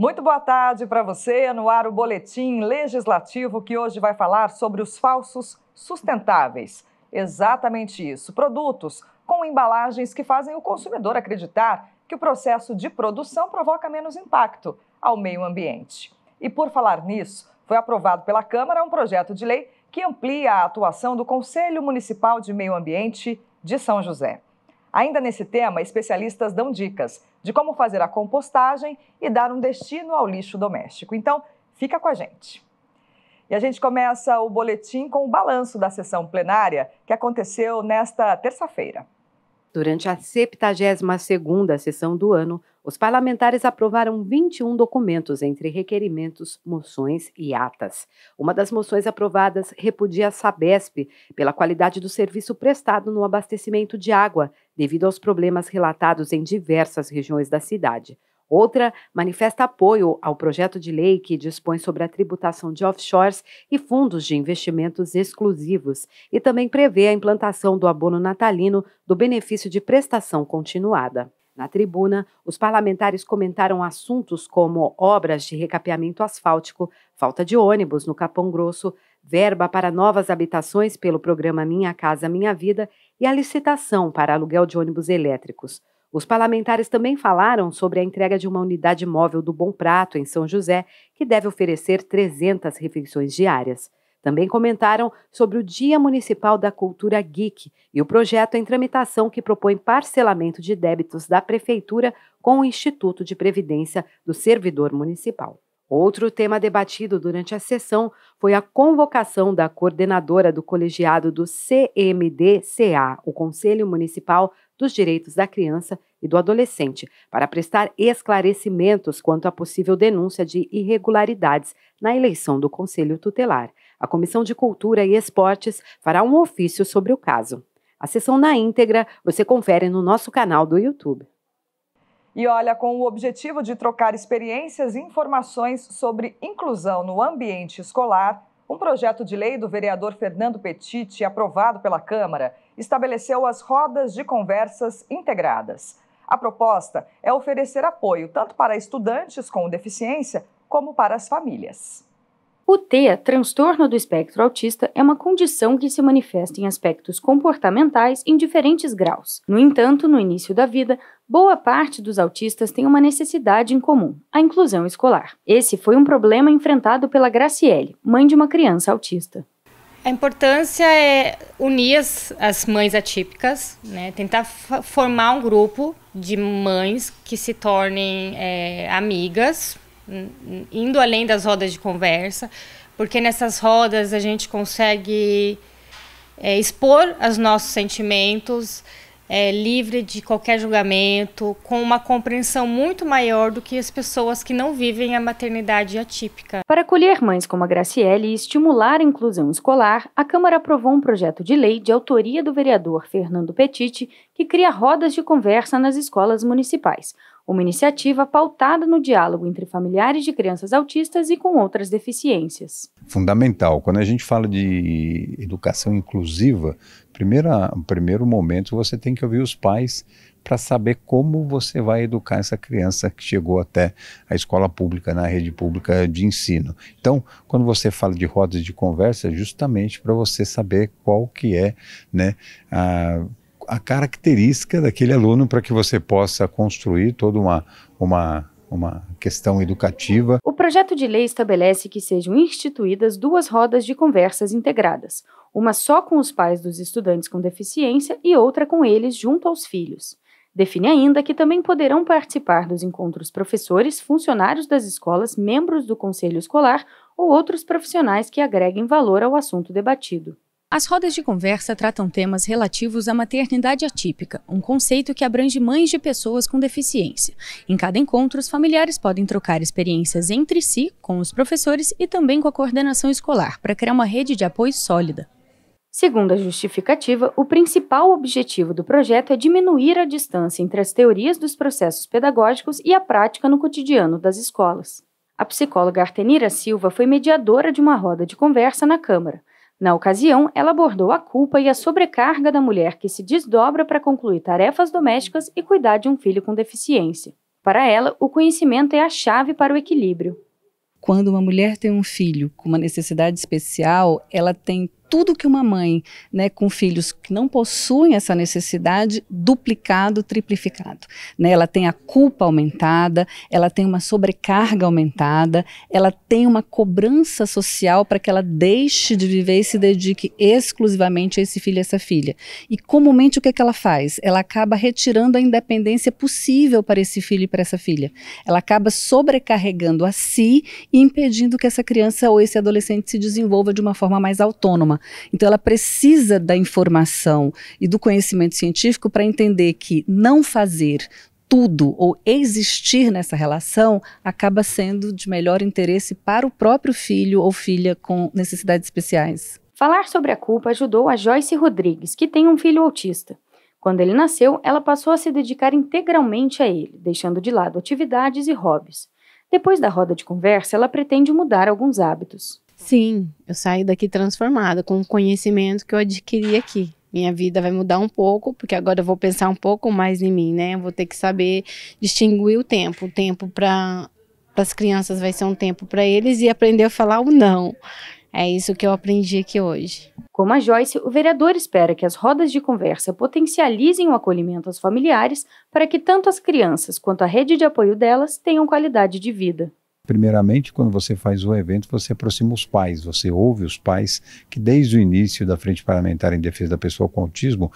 Muito boa tarde para você, no ar o Boletim Legislativo, que hoje vai falar sobre os falsos sustentáveis. Exatamente isso, produtos com embalagens que fazem o consumidor acreditar que o processo de produção provoca menos impacto ao meio ambiente. E por falar nisso, foi aprovado pela Câmara um projeto de lei que amplia a atuação do Conselho Municipal de Meio Ambiente de São José. Ainda nesse tema, especialistas dão dicas de como fazer a compostagem e dar um destino ao lixo doméstico. Então, fica com a gente. E a gente começa o boletim com o balanço da sessão plenária que aconteceu nesta terça-feira. Durante a 72ª sessão do ano, os parlamentares aprovaram 21 documentos entre requerimentos, moções e atas. Uma das moções aprovadas repudia a Sabesp pela qualidade do serviço prestado no abastecimento de água, devido aos problemas relatados em diversas regiões da cidade. Outra manifesta apoio ao projeto de lei que dispõe sobre a tributação de offshores e fundos de investimentos exclusivos e também prevê a implantação do abono natalino do benefício de prestação continuada. Na tribuna, os parlamentares comentaram assuntos como obras de recapeamento asfáltico, falta de ônibus no Capão Grosso, verba para novas habitações pelo programa Minha Casa Minha Vida e a licitação para aluguel de ônibus elétricos. Os parlamentares também falaram sobre a entrega de uma unidade móvel do Bom Prato, em São José, que deve oferecer 300 refeições diárias. Também comentaram sobre o Dia Municipal da Cultura Geek e o projeto em tramitação que propõe parcelamento de débitos da Prefeitura com o Instituto de Previdência do Servidor Municipal. Outro tema debatido durante a sessão foi a convocação da coordenadora do colegiado do CMDCA, o Conselho Municipal dos Direitos da Criança e do Adolescente, para prestar esclarecimentos quanto à possível denúncia de irregularidades na eleição do Conselho Tutelar. A Comissão de Cultura e Esportes fará um ofício sobre o caso. A sessão na íntegra você confere no nosso canal do YouTube. E olha, com o objetivo de trocar experiências e informações sobre inclusão no ambiente escolar, um projeto de lei do vereador Fernando Petit, aprovado pela Câmara, estabeleceu as rodas de conversas integradas. A proposta é oferecer apoio tanto para estudantes com deficiência como para as famílias. O TEA, transtorno do espectro autista, é uma condição que se manifesta em aspectos comportamentais em diferentes graus. No entanto, no início da vida, boa parte dos autistas tem uma necessidade em comum, a inclusão escolar. Esse foi um problema enfrentado pela Graciele, mãe de uma criança autista. A importância é unir as mães atípicas, né? Tentar formar um grupo de mães que se tornem amigas, indo além das rodas de conversa, porque nessas rodas a gente consegue expor os nossos sentimentos, livre de qualquer julgamento, com uma compreensão muito maior do que as pessoas que não vivem a maternidade atípica. Para acolher mães como a Graciele e estimular a inclusão escolar, a Câmara aprovou um projeto de lei de autoria do vereador Fernando Petit, que cria rodas de conversa nas escolas municipais. Uma iniciativa pautada no diálogo entre familiares de crianças autistas e com outras deficiências. Fundamental. Quando a gente fala de educação inclusiva, primeiro momento você tem que ouvir os pais para saber como você vai educar essa criança que chegou até a escola pública, na rede pública de ensino. Então, quando você fala de rodas de conversa, é justamente para você saber qual que é, né, a característica daquele aluno para que você possa construir toda uma questão educativa. O projeto de lei estabelece que sejam instituídas 2 rodas de conversas integradas, uma só com os pais dos estudantes com deficiência e outra com eles junto aos filhos. Define ainda que também poderão participar dos encontros professores, funcionários das escolas, membros do conselho escolar ou outros profissionais que agreguem valor ao assunto debatido. As rodas de conversa tratam temas relativos à maternidade atípica, um conceito que abrange mães de pessoas com deficiência. Em cada encontro, os familiares podem trocar experiências entre si, com os professores e também com a coordenação escolar, para criar uma rede de apoio sólida. Segundo a justificativa, o principal objetivo do projeto é diminuir a distância entre as teorias dos processos pedagógicos e a prática no cotidiano das escolas. A psicóloga Artenira Silva foi mediadora de uma roda de conversa na Câmara. Na ocasião, ela abordou a culpa e a sobrecarga da mulher que se desdobra para concluir tarefas domésticas e cuidar de um filho com deficiência. Para ela, o conhecimento é a chave para o equilíbrio. Quando uma mulher tem um filho com uma necessidade especial, ela tem tudo que uma mãe, né, com filhos que não possuem essa necessidade, duplicado, triplificado. Né? Ela tem a culpa aumentada, ela tem uma sobrecarga aumentada, ela tem uma cobrança social para que ela deixe de viver e se dedique exclusivamente a esse filho e essa filha. E comumente o que é que ela faz? Ela acaba retirando a independência possível para esse filho e para essa filha. Ela acaba sobrecarregando a si e impedindo que essa criança ou esse adolescente se desenvolva de uma forma mais autônoma. Então ela precisa da informação e do conhecimento científico para entender que não fazer tudo ou existir nessa relação acaba sendo de melhor interesse para o próprio filho ou filha com necessidades especiais. Falar sobre a culpa ajudou a Joyce Rodrigues, que tem um filho autista. Quando ele nasceu, ela passou a se dedicar integralmente a ele, deixando de lado atividades e hobbies. Depois da roda de conversa, ela pretende mudar alguns hábitos. Sim, eu saio daqui transformada com o conhecimento que eu adquiri aqui. Minha vida vai mudar um pouco, porque agora eu vou pensar um pouco mais em mim, né? Eu vou ter que saber distinguir o tempo. O tempo para as crianças vai ser um tempo para eles e aprender a falar o não. É isso que eu aprendi aqui hoje. Como a Joyce, o vereador espera que as rodas de conversa potencializem o acolhimento aos familiares para que tanto as crianças quanto a rede de apoio delas tenham qualidade de vida. Primeiramente, quando você faz o evento, você aproxima os pais, você ouve os pais, que desde o início da Frente Parlamentar em Defesa da Pessoa com Autismo,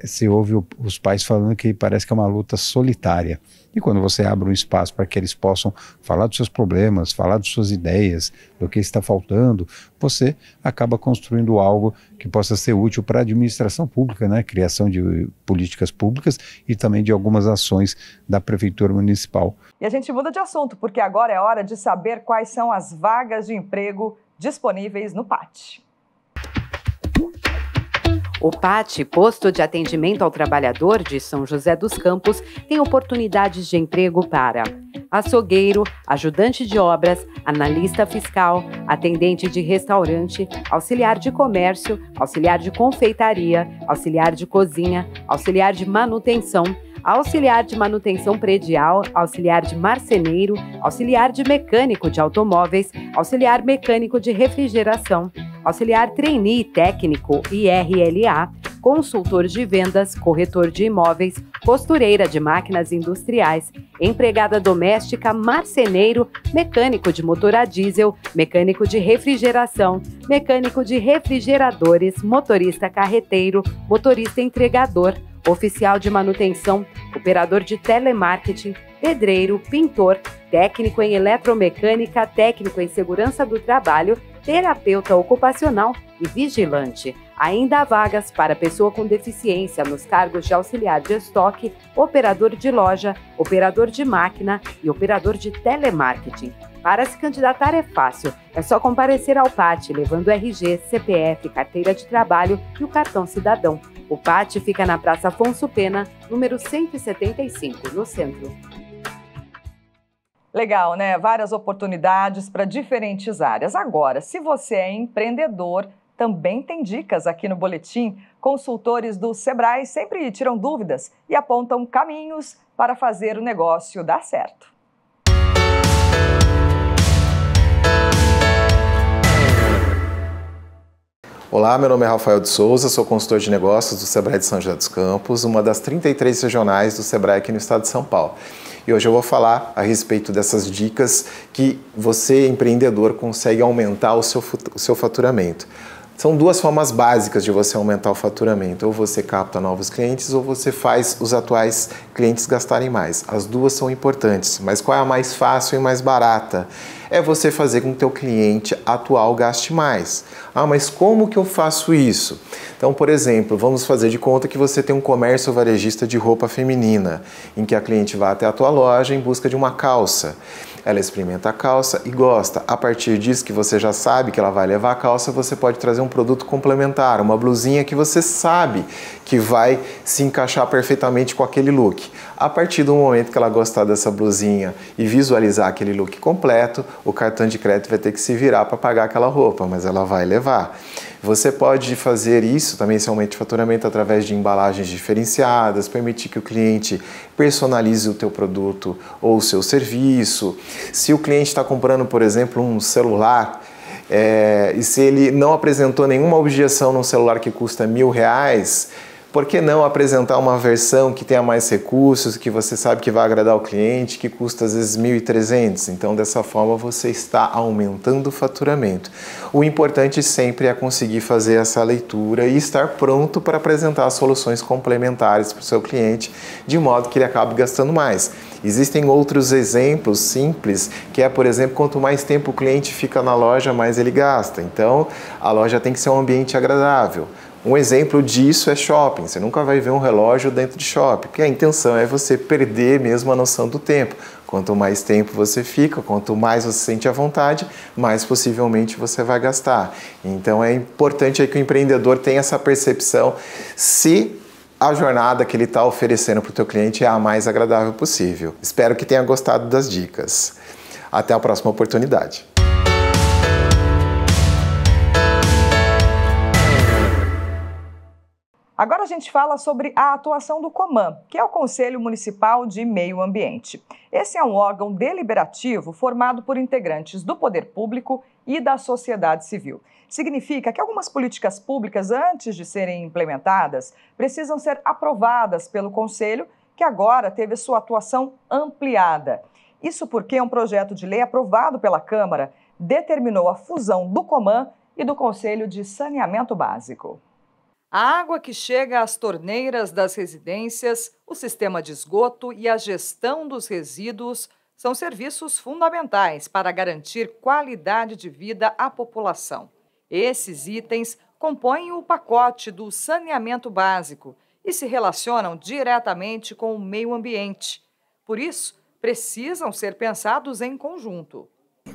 você ouve os pais falando que parece que é uma luta solitária. E quando você abre um espaço para que eles possam falar dos seus problemas, falar das suas ideias, do que está faltando, você acaba construindo algo que possa ser útil para a administração pública, né? Criação de políticas públicas e também de algumas ações da Prefeitura Municipal. E a gente muda de assunto, porque agora é hora de saber quais são as vagas de emprego disponíveis no PAT. O PAT, Posto de Atendimento ao Trabalhador de São José dos Campos, tem oportunidades de emprego para açougueiro, ajudante de obras, analista fiscal, atendente de restaurante, auxiliar de comércio, auxiliar de confeitaria, auxiliar de cozinha, auxiliar de manutenção predial, auxiliar de marceneiro, auxiliar de mecânico de automóveis, auxiliar mecânico de refrigeração, auxiliar trainee técnico IRLA, consultor de vendas, corretor de imóveis, costureira de máquinas industriais, empregada doméstica, marceneiro, mecânico de motor a diesel, mecânico de refrigeração, mecânico de refrigeradores, motorista carreteiro, motorista entregador, oficial de manutenção, operador de telemarketing, pedreiro, pintor, técnico em eletromecânica, técnico em segurança do trabalho, terapeuta ocupacional e vigilante. Ainda há vagas para pessoa com deficiência nos cargos de auxiliar de estoque, operador de loja, operador de máquina e operador de telemarketing. Para se candidatar é fácil, é só comparecer ao PAT, levando RG, CPF, carteira de trabalho e o cartão cidadão. O PAT fica na Praça Afonso Pena, número 175, no centro. Legal, né? Várias oportunidades para diferentes áreas. Agora, se você é empreendedor, também tem dicas aqui no Boletim. Consultores do Sebrae sempre tiram dúvidas e apontam caminhos para fazer o negócio dar certo. Olá, meu nome é Rafael de Souza, sou consultor de negócios do Sebrae de São José dos Campos, uma das 33 regionais do Sebrae aqui no estado de São Paulo. E hoje eu vou falar a respeito dessas dicas que você, empreendedor, consegue aumentar o seu faturamento. São duas formas básicas de você aumentar o faturamento. Ou você capta novos clientes ou você faz os atuais clientes gastarem mais. As duas são importantes, mas qual é a mais fácil e mais barata? É você fazer com que o teu cliente atual gaste mais. Ah, mas como que eu faço isso? Então, por exemplo, vamos fazer de conta que você tem um comércio varejista de roupa feminina, em que a cliente vai até a tua loja em busca de uma calça. Ela experimenta a calça e gosta. A partir disso que você já sabe que ela vai levar a calça, você pode trazer um produto complementar, uma blusinha que você sabe que vai se encaixar perfeitamente com aquele look. A partir do momento que ela gostar dessa blusinha e visualizar aquele look completo, o cartão de crédito vai ter que se virar para pagar aquela roupa, mas ela vai levar. Você pode fazer isso, também esse aumento de faturamento, através de embalagens diferenciadas, permitir que o cliente personalize o teu produto ou o seu serviço. Se o cliente está comprando, por exemplo, um celular, e se ele não apresentou nenhuma objeção num celular que custa R$1.000, por que não apresentar uma versão que tenha mais recursos, que você sabe que vai agradar o cliente, que custa às vezes R$1.300? Então, dessa forma, você está aumentando o faturamento. O importante sempre é conseguir fazer essa leitura e estar pronto para apresentar soluções complementares para o seu cliente, de modo que ele acabe gastando mais. Existem outros exemplos simples, que é, por exemplo, quanto mais tempo o cliente fica na loja, mais ele gasta. Então, a loja tem que ser um ambiente agradável. Um exemplo disso é shopping. Você nunca vai ver um relógio dentro de shopping, porque a intenção é você perder mesmo a noção do tempo. Quanto mais tempo você fica, quanto mais você sente à vontade, mais possivelmente você vai gastar. Então é importante que o empreendedor tenha essa percepção se a jornada que ele está oferecendo para o teu cliente é a mais agradável possível. Espero que tenha gostado das dicas. Até a próxima oportunidade. Agora a gente fala sobre a atuação do COMAN, que é o Conselho Municipal de Meio Ambiente. Esse é um órgão deliberativo formado por integrantes do poder público e da sociedade civil. Significa que algumas políticas públicas, antes de serem implementadas, precisam ser aprovadas pelo Conselho, que agora teve sua atuação ampliada. Isso porque um projeto de lei aprovado pela Câmara determinou a fusão do COMAN e do Conselho de Saneamento Básico. A água que chega às torneiras das residências, o sistema de esgoto e a gestão dos resíduos são serviços fundamentais para garantir qualidade de vida à população. Esses itens compõem o pacote do saneamento básico e se relacionam diretamente com o meio ambiente. Por isso, precisam ser pensados em conjunto.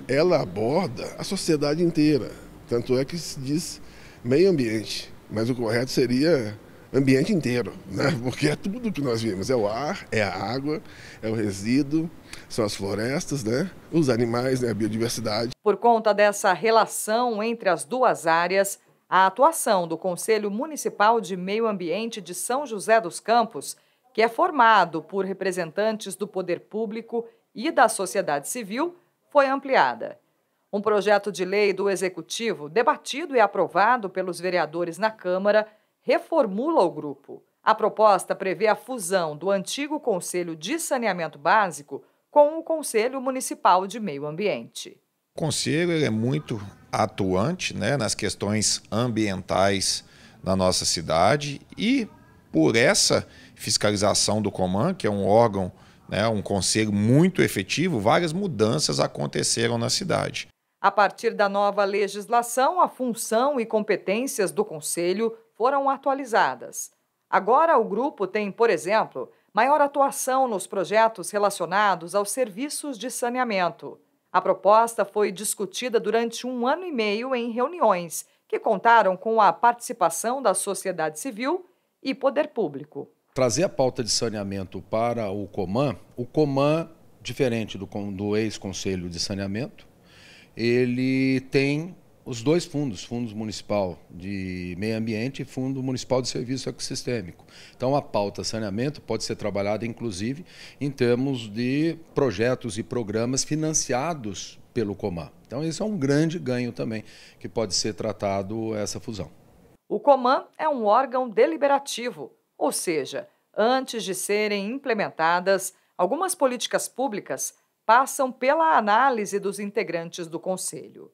Ela aborda a sociedade inteira, tanto é que se diz meio ambiente. Mas o correto seria ambiente inteiro, né? Porque é tudo que nós vimos. É o ar, é a água, é o resíduo, são as florestas, né? Os animais, né? A biodiversidade. Por conta dessa relação entre as duas áreas, a atuação do Conselho Municipal de Meio Ambiente de São José dos Campos, que é formado por representantes do poder público e da sociedade civil, foi ampliada. Um projeto de lei do Executivo, debatido e aprovado pelos vereadores na Câmara, reformula o grupo. A proposta prevê a fusão do antigo Conselho de Saneamento Básico com o Conselho Municipal de Meio Ambiente. O Conselho é muito atuante, né, nas questões ambientais na nossa cidade e por essa fiscalização do COMAN, que é um órgão, né, um conselho muito efetivo, várias mudanças aconteceram na cidade. A partir da nova legislação, a função e competências do Conselho foram atualizadas. Agora, o grupo tem, por exemplo, maior atuação nos projetos relacionados aos serviços de saneamento. A proposta foi discutida durante 1 ano e meio em reuniões, que contaram com a participação da sociedade civil e poder público. Trazer a pauta de saneamento para o COMAN, diferente do ex-Conselho de Saneamento, ele tem os dois fundos, Fundo Municipal de Meio Ambiente e Fundo Municipal de Serviço Ecossistêmico. Então, a pauta saneamento pode ser trabalhada, inclusive, em termos de projetos e programas financiados pelo COMAN. Então, esse é um grande ganho também, que pode ser tratado essa fusão. O COMAN é um órgão deliberativo, ou seja, antes de serem implementadas, algumas políticas públicas passam pela análise dos integrantes do Conselho.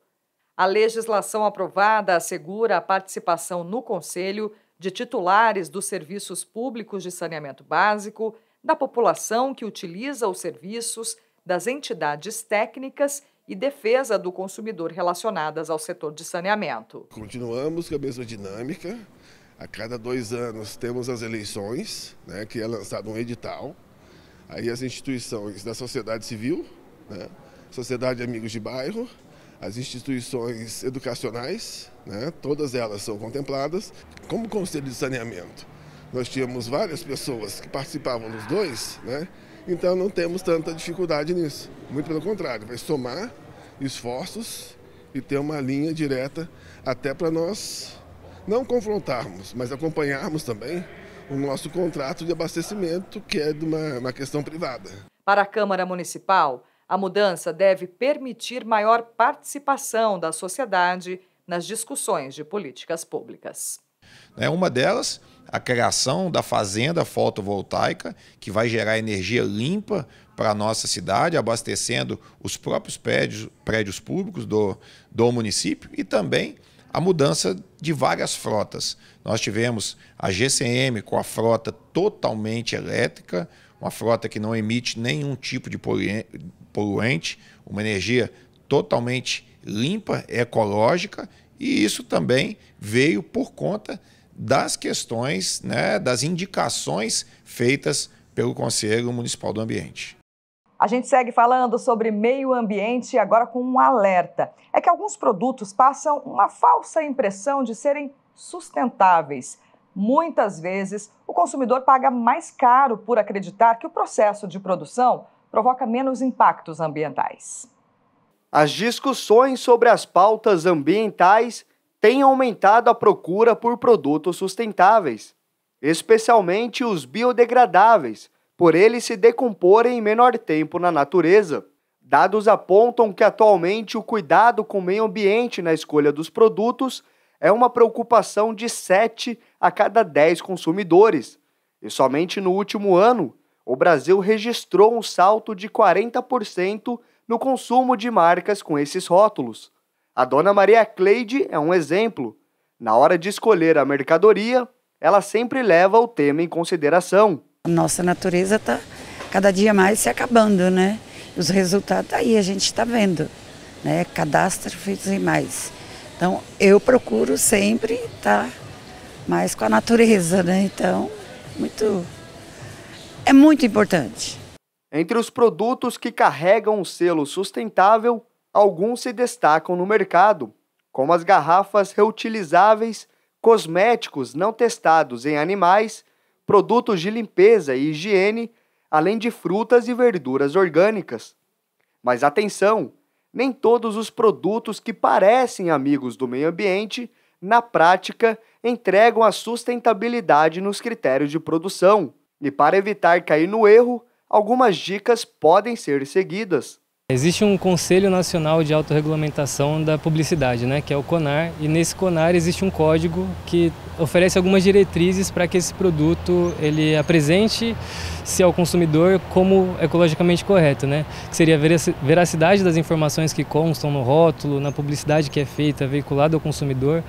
A legislação aprovada assegura a participação no Conselho de titulares dos serviços públicos de saneamento básico, da população que utiliza os serviços, das entidades técnicas e defesa do consumidor relacionadas ao setor de saneamento. Continuamos com a mesma dinâmica. A cada 2 anos temos as eleições, né, que é lançado um edital. Aí as instituições da sociedade civil, né, Sociedade de Amigos de Bairro, as instituições educacionais, né, todas elas são contempladas. Como Conselho de Saneamento, nós tínhamos várias pessoas que participavam dos dois, né, então não temos tanta dificuldade nisso. Muito pelo contrário, vai somar esforços e ter uma linha direta até para nós não confrontarmos, mas acompanharmos também o nosso contrato de abastecimento, que é de uma questão privada. Para a Câmara Municipal, a mudança deve permitir maior participação da sociedade nas discussões de políticas públicas. Uma delas, a criação da fazenda fotovoltaica, que vai gerar energia limpa para a nossa cidade, abastecendo os próprios prédios públicos do município, e também a mudança de várias frotas. Nós tivemos a GCM com a frota totalmente elétrica, uma frota que não emite nenhum tipo de poluente, uma energia totalmente limpa, ecológica, e isso também veio por conta das questões, das indicações feitas pelo Conselho Municipal do Ambiente. A gente segue falando sobre meio ambiente agora com um alerta. É que alguns produtos passam uma falsa impressão de serem sustentáveis. Muitas vezes, o consumidor paga mais caro por acreditar que o processo de produção provoca menos impactos ambientais. As discussões sobre as pautas ambientais têm aumentado a procura por produtos sustentáveis, especialmente os biodegradáveis, por eles se decomporem em menor tempo na natureza. Dados apontam que atualmente o cuidado com o meio ambiente na escolha dos produtos é uma preocupação de 7 a cada 10 consumidores. E somente no último ano, o Brasil registrou um salto de 40% no consumo de marcas com esses rótulos. A dona Maria Cleide é um exemplo. Na hora de escolher a mercadoria, ela sempre leva o tema em consideração. A nossa natureza está cada dia mais se acabando, né? Os resultados aí a gente está vendo, né? Catástrofes e mais. Então, eu procuro sempre estar mais com a natureza, né? Então, é muito importante. Entre os produtos que carregam o selo sustentável, alguns se destacam no mercado, como as garrafas reutilizáveis, cosméticos não testados em animais, produtos de limpeza e higiene, além de frutas e verduras orgânicas. Mas atenção, nem todos os produtos que parecem amigos do meio ambiente, na prática, entregam a sustentabilidade nos critérios de produção. E para evitar cair no erro, algumas dicas podem ser seguidas. Existe um Conselho Nacional de Autorregulamentação da Publicidade, que é o CONAR, e nesse CONAR existe um código que oferece algumas diretrizes para que esse produto ele apresente-se ao consumidor como ecologicamente correto, que seria a veracidade das informações que constam no rótulo, na publicidade que é feita, veiculada ao consumidor,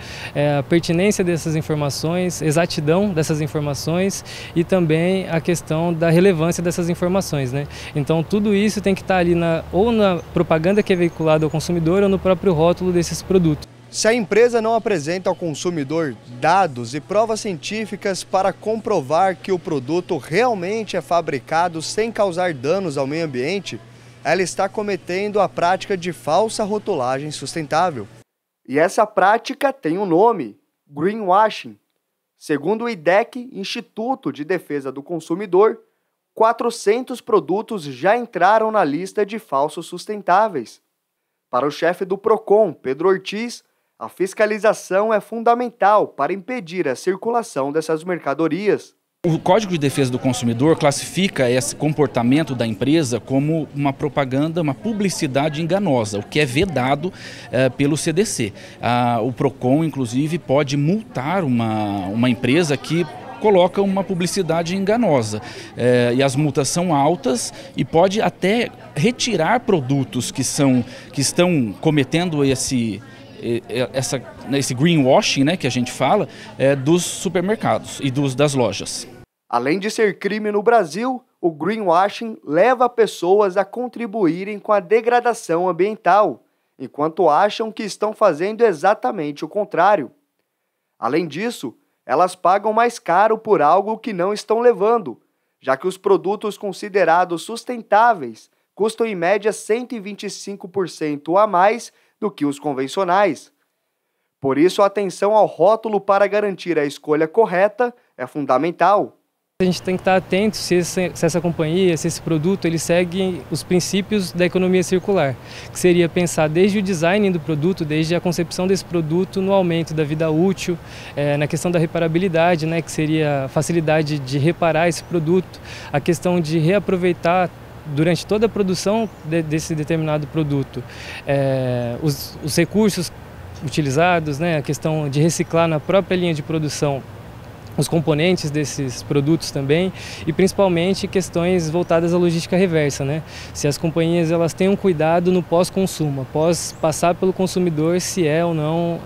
a pertinência dessas informações, exatidão dessas informações e também a questão da relevância dessas informações. Então tudo isso tem que estar ali ou na propaganda que é veiculada ao consumidor ou no próprio rótulo desses produtos. Se a empresa não apresenta ao consumidor dados e provas científicas para comprovar que o produto realmente é fabricado sem causar danos ao meio ambiente, ela está cometendo a prática de falsa rotulagem sustentável. E essa prática tem um nome: greenwashing. Segundo o IDEC, Instituto de Defesa do Consumidor, 400 produtos já entraram na lista de falsos sustentáveis. Para o chefe do PROCON, Pedro Ortiz, a fiscalização é fundamental para impedir a circulação dessas mercadorias. O Código de Defesa do Consumidor classifica esse comportamento da empresa como uma propaganda, uma publicidade enganosa, o que é vedado pelo CDC. O PROCON, inclusive, pode multar uma empresa que coloca uma publicidade enganosa. E as multas são altas e pode até retirar produtos que estão cometendo esse greenwashing, que a gente fala, dos supermercados e das lojas. Além de ser crime no Brasil, o greenwashing leva pessoas a contribuírem com a degradação ambiental, enquanto acham que estão fazendo exatamente o contrário. Além disso, elas pagam mais caro por algo que não estão levando, já que os produtos considerados sustentáveis custam em média 125% a mais do que os convencionais. Por isso, a atenção ao rótulo para garantir a escolha correta é fundamental. A gente tem que estar atento se essa companhia, se esse produto, ele segue os princípios da economia circular, que seria pensar desde o design do produto, desde a concepção desse produto no aumento da vida útil, na questão da reparabilidade, né, que seria a facilidade de reparar esse produto, a questão de reaproveitar durante toda a produção desse determinado produto os recursos utilizados, né, a questão de reciclar na própria linha de produção os componentes desses produtos também, e principalmente questões voltadas à logística reversa, né? Se as companhias elas tenham cuidado no pós-consumo, após passar pelo consumidor, se é ou não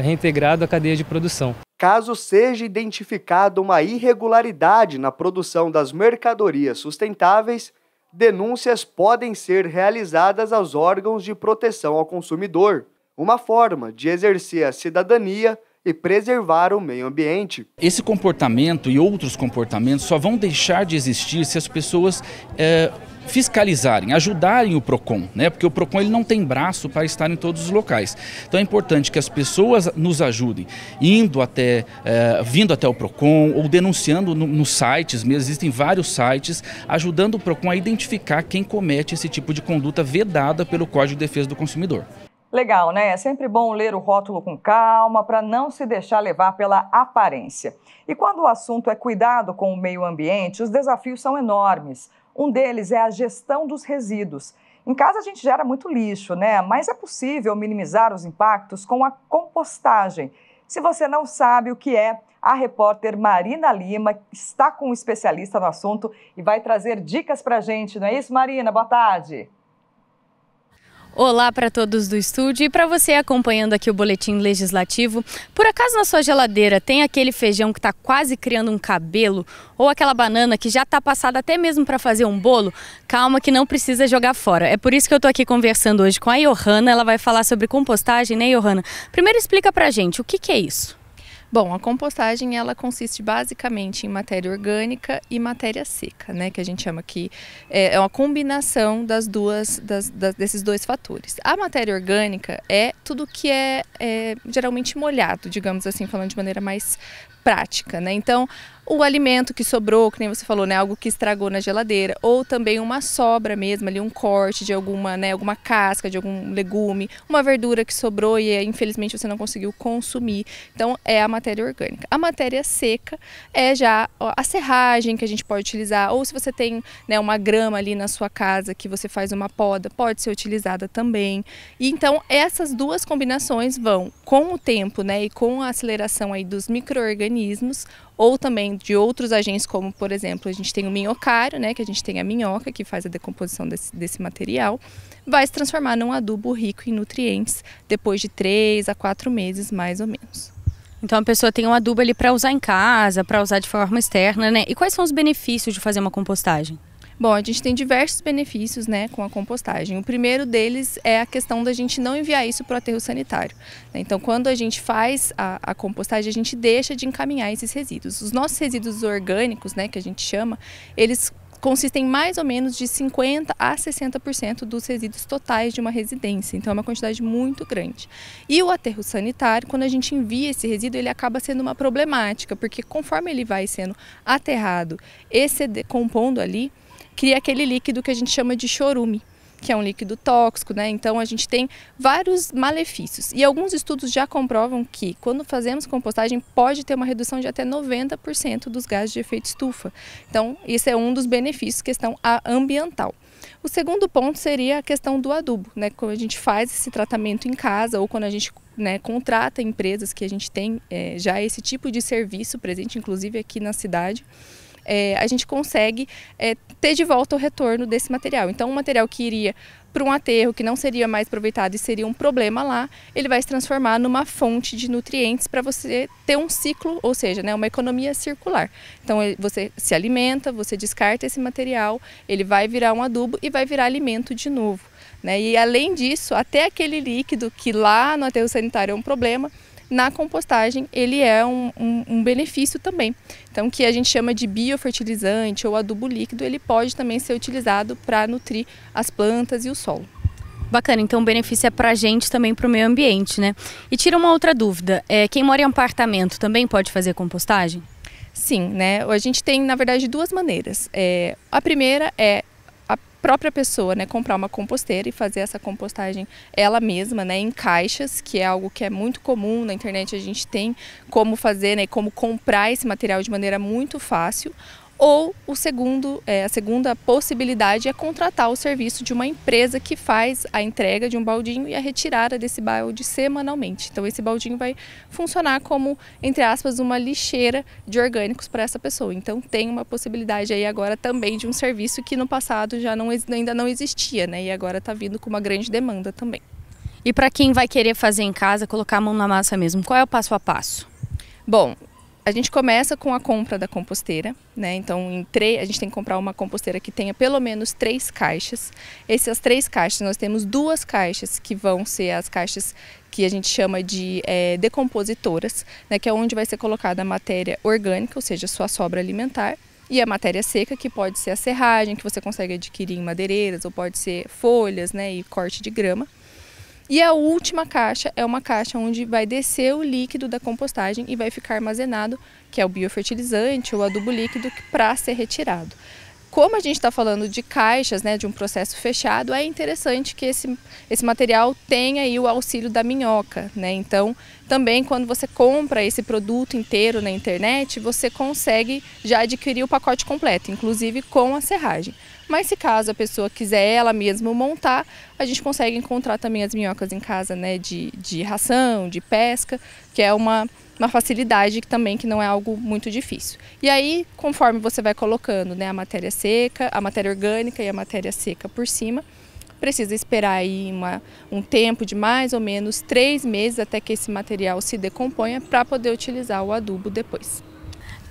reintegrado à cadeia de produção. Caso seja identificada uma irregularidade na produção das mercadorias sustentáveis, denúncias podem ser realizadas aos órgãos de proteção ao consumidor, uma forma de exercer a cidadania e preservar o meio ambiente. Esse comportamento e outros comportamentos só vão deixar de existir se as pessoas fiscalizarem, ajudarem o PROCON, né? Porque o PROCON ele não tem braço para estar em todos os locais. Então é importante que as pessoas nos ajudem, vindo até o PROCON ou denunciando nos sites mesmo, existem vários sites, ajudando o PROCON a identificar quem comete esse tipo de conduta vedada pelo Código de Defesa do Consumidor. Legal, né? É sempre bom ler o rótulo com calma para não se deixar levar pela aparência. E quando o assunto é cuidado com o meio ambiente, os desafios são enormes. Um deles é a gestão dos resíduos. Em casa a gente gera muito lixo, né? Mas é possível minimizar os impactos com a compostagem. Se você não sabe o que é, a repórter Marina Lima está com um especialista no assunto e vai trazer dicas para a gente. Não é isso, Marina? Boa tarde. Olá para todos do estúdio e para você acompanhando aqui o Boletim Legislativo. Por acaso na sua geladeira tem aquele feijão que está quase criando um cabelo ou aquela banana que já está passada até mesmo para fazer um bolo? Calma que não precisa jogar fora. É por isso que eu estou aqui conversando hoje com a Johanna. Ela vai falar sobre compostagem, né, Johanna? Primeiro explica para a gente o que é isso. Bom, a compostagem ela consiste basicamente em matéria orgânica e matéria seca, né? Que a gente chama que é uma combinação desses dois fatores. A matéria orgânica é tudo que é geralmente molhado, digamos assim, falando de maneira mais prática, né? Então, o alimento que sobrou, que nem você falou, né, algo que estragou na geladeira, ou também uma sobra mesmo, ali um corte de alguma casca de algum legume, uma verdura que sobrou e infelizmente você não conseguiu consumir. Então, é a matéria orgânica. A matéria seca é já a serragem que a gente pode utilizar, ou se você tem, né, uma grama ali na sua casa que você faz uma poda, pode ser utilizada também. E então, essas duas combinações vão, com o tempo, né, e com a aceleração aí dos micro-organismos, ou também de outros agentes, como, por exemplo, a gente tem o minhocário, né, que a gente tem a minhoca, que faz a decomposição desse material, vai se transformar num adubo rico em nutrientes depois de 3 a 4 meses, mais ou menos. Então a pessoa tem um adubo ali para usar em casa, para usar de forma externa, né? E quais são os benefícios de fazer uma compostagem? Bom, a gente tem diversos benefícios, né, com a compostagem. O primeiro deles é a questão da gente não enviar isso para o aterro sanitário. Então, quando a gente faz a compostagem, a gente deixa de encaminhar esses resíduos. Os nossos resíduos orgânicos, né, que a gente chama, eles consistem mais ou menos de 50% a 60% dos resíduos totais de uma residência. Então, é uma quantidade muito grande. E o aterro sanitário, quando a gente envia esse resíduo, ele acaba sendo uma problemática, porque conforme ele vai sendo aterrado e se decompondo ali, cria aquele líquido que a gente chama de chorume, que é um líquido tóxico, né? Então a gente tem vários malefícios. E alguns estudos já comprovam que quando fazemos compostagem pode ter uma redução de até 90% dos gases de efeito estufa. Então esse é um dos benefícios, questão ambiental. O segundo ponto seria a questão do adubo, né? Quando a gente faz esse tratamento em casa ou quando a gente, né, contrata empresas que a gente tem já esse tipo de serviço presente, inclusive aqui na cidade, a gente consegue ter de volta o retorno desse material. Então, um material que iria para um aterro, que não seria mais aproveitado e seria um problema lá, ele vai se transformar numa fonte de nutrientes para você ter um ciclo, ou seja, né, uma economia circular. Então, você se alimenta, você descarta esse material, ele vai virar um adubo e vai virar alimento de novo, né? E além disso, até aquele líquido que lá no aterro sanitário é um problema, na compostagem ele é um benefício também. Então, que a gente chama de biofertilizante ou adubo líquido, ele pode também ser utilizado para nutrir as plantas e o solo. Bacana, então o benefício é para a gente também, para o meio ambiente, né? E tira uma outra dúvida, quem mora em apartamento também pode fazer compostagem? Sim, né? A gente tem, na verdade, duas maneiras. A primeira é a própria pessoa, né, comprar uma composteira e fazer essa compostagem ela mesma, né, em caixas, que é algo que é muito comum na internet. A gente tem como fazer, né, como comprar esse material de maneira muito fácil. Ou a segunda possibilidade é contratar o serviço de uma empresa que faz a entrega de um baldinho e a retirada desse balde semanalmente. Então esse baldinho vai funcionar como, entre aspas, uma lixeira de orgânicos para essa pessoa. Então tem uma possibilidade aí agora também de um serviço que no passado ainda não existia, né? E agora está vindo com uma grande demanda também. E para quem vai querer fazer em casa, colocar a mão na massa mesmo, qual é o passo a passo? Bom, a gente começa com a compra da composteira, né? Então a gente tem que comprar uma composteira que tenha pelo menos 3 caixas. Essas 3 caixas, nós temos 2 caixas que vão ser as caixas que a gente chama de decompositoras, né? Que é onde vai ser colocada a matéria orgânica, ou seja, sua sobra alimentar, e a matéria seca, que pode ser a serragem, que você consegue adquirir em madeireiras, ou pode ser folhas, né? E corte de grama. E a última caixa é uma caixa onde vai descer o líquido da compostagem e vai ficar armazenado, que é o biofertilizante ou adubo líquido, para ser retirado. Como a gente está falando de caixas, né, de um processo fechado, é interessante que esse material tenha aí o auxílio da minhoca, né? Então, também quando você compra esse produto inteiro na internet, você consegue já adquirir o pacote completo, inclusive com a serragem. Mas se caso a pessoa quiser ela mesma montar, a gente consegue encontrar também as minhocas em casa, né, de ração, de pesca, que é uma facilidade também, que não é algo muito difícil. E aí, conforme você vai colocando, né, a matéria seca, a matéria orgânica e a matéria seca por cima, precisa esperar aí um tempo de mais ou menos 3 meses até que esse material se decomponha para poder utilizar o adubo depois.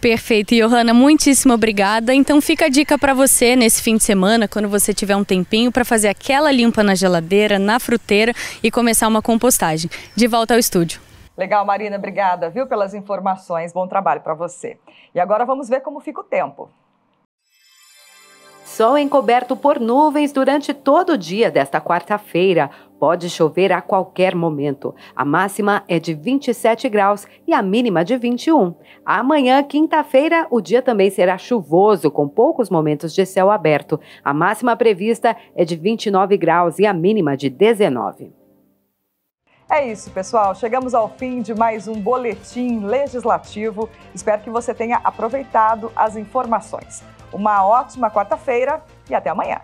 Perfeito, Johanna, muitíssimo obrigada. Então fica a dica para você nesse fim de semana, quando você tiver um tempinho, para fazer aquela limpa na geladeira, na fruteira e começar uma compostagem. De volta ao estúdio. Legal, Marina, obrigada, viu, pelas informações. Bom trabalho para você. E agora vamos ver como fica o tempo. Sol encoberto por nuvens durante todo o dia desta quarta-feira. Pode chover a qualquer momento. A máxima é de 27 graus e a mínima de 21. Amanhã, quinta-feira, o dia também será chuvoso, com poucos momentos de céu aberto. A máxima prevista é de 29 graus e a mínima de 19. É isso, pessoal. Chegamos ao fim de mais um Boletim Legislativo. Espero que você tenha aproveitado as informações. Uma ótima quarta-feira e até amanhã.